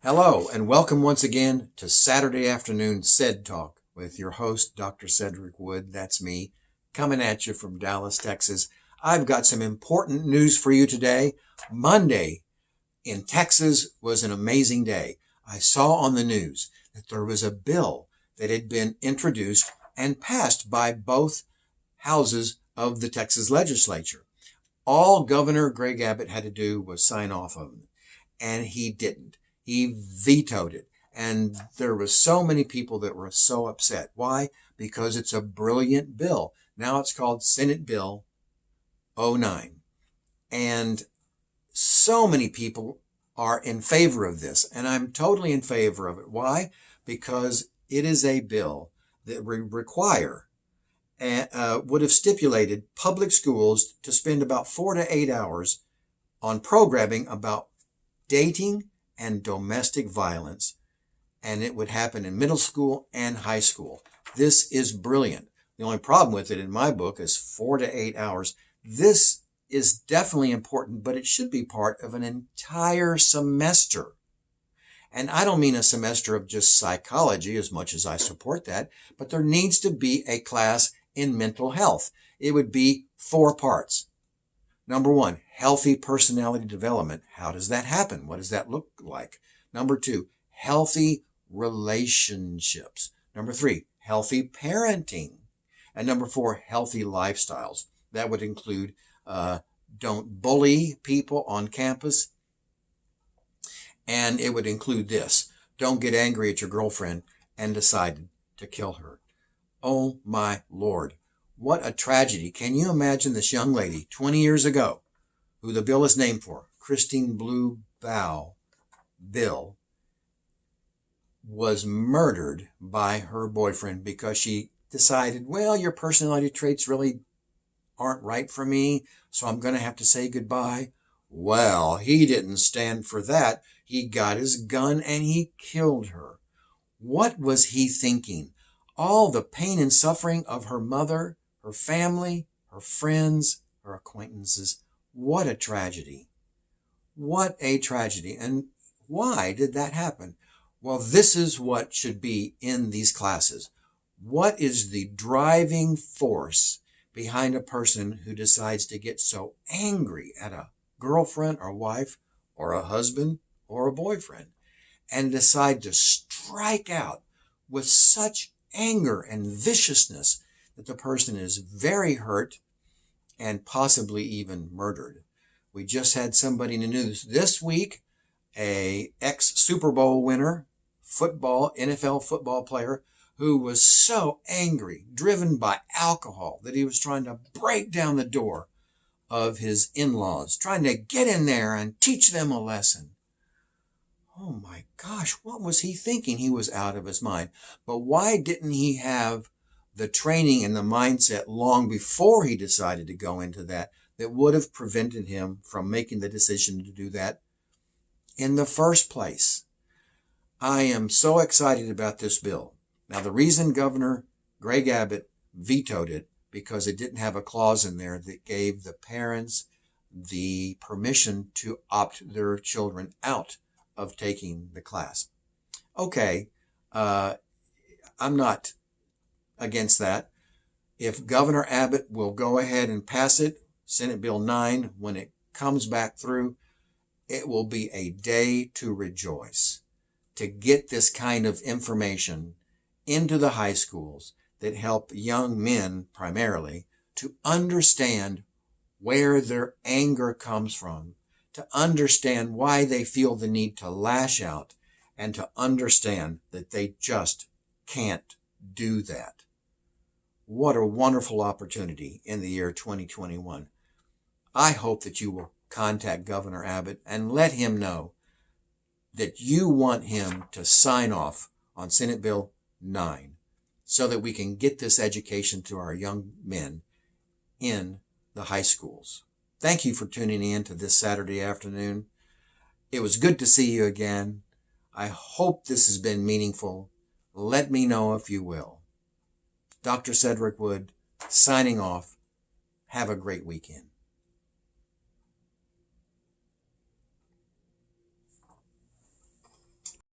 Hello, and welcome once again to Saturday Afternoon SED Talk with your host, Dr. Cedric Wood. That's me, coming at you from Dallas, Texas. I've got some important news for you today. Monday in Texas was an amazing day. I saw on the news that there was a bill that had been introduced and passed by both houses of the Texas Legislature. All Governor Greg Abbott had to do was sign off on it, and he didn't. He vetoed it. And there was so many people that were so upset. Why? Because it's a brilliant bill. Now it's called Senate Bill 09. And so many people are in favor of this. And I'm totally in favor of it. Why? Because it is a bill that would require would have stipulated public schools to spend about 4 to 8 hours on programming about dating and domestic violence, and it would happen in middle school and high school. This is brilliant. The only problem with it in my book is 4 to 8 hours. This is definitely important, but it should be part of an entire semester. And I don't mean a semester of just psychology, as much as I support that, but there needs to be a class in mental health. It would be 4 parts. Number 1, healthy personality development. How does that happen? What does that look like? Number 2, healthy relationships. Number 3, healthy parenting. And number 4, healthy lifestyles. That would include don't bully people on campus. And it would include this: don't get angry at your girlfriend and decide to kill her. Oh my Lord. What a tragedy. Can you imagine this young lady 20 years ago, who the bill is named for, Christine Blue Val Bill, was murdered by her boyfriend because she decided, well, your personality traits really aren't right for me, so I'm going to have to say goodbye. Well, he didn't stand for that. He got his gun and he killed her. What was he thinking? All the pain and suffering of her mother, her family, her friends, her acquaintances. What a tragedy. What a tragedy. And why did that happen? Well, this is what should be in these classes. What is the driving force behind a person who decides to get so angry at a girlfriend or wife or a husband or a boyfriend and decide to strike out with such anger and viciousness that the person is very hurt and possibly even murdered? We just had somebody in the news this week, a ex-Super Bowl winner, NFL football player, who was so angry, driven by alcohol, that he was trying to break down the door of his in-laws, trying to get in there and teach them a lesson. Oh my gosh, what was he thinking? He was out of his mind. But why didn't he have the training and the mindset long before he decided to go into that would have prevented him from making the decision to do that in the first place? I am so excited about this bill. Now, the reason Governor Greg Abbott vetoed it, because it didn't have a clause in there that gave the parents the permission to opt their children out of taking the class. Okay, I'm not against that. If Governor Abbott will go ahead and pass it, Senate Bill 9, when it comes back through, it will be a day to rejoice to get this kind of information into the high schools that help young men primarily to understand where their anger comes from, to understand why they feel the need to lash out, and to understand that they just can't do that. What a wonderful opportunity in the year 2021. I hope that you will contact Governor Abbott and let him know that you want him to sign off on Senate Bill 9 so that we can get this education to our young men in the high schools. Thank you for tuning in to this Saturday afternoon. It was good to see you again. I hope this has been meaningful. Let me know if you will. Dr. Cedric Wood, signing off. Have a great weekend.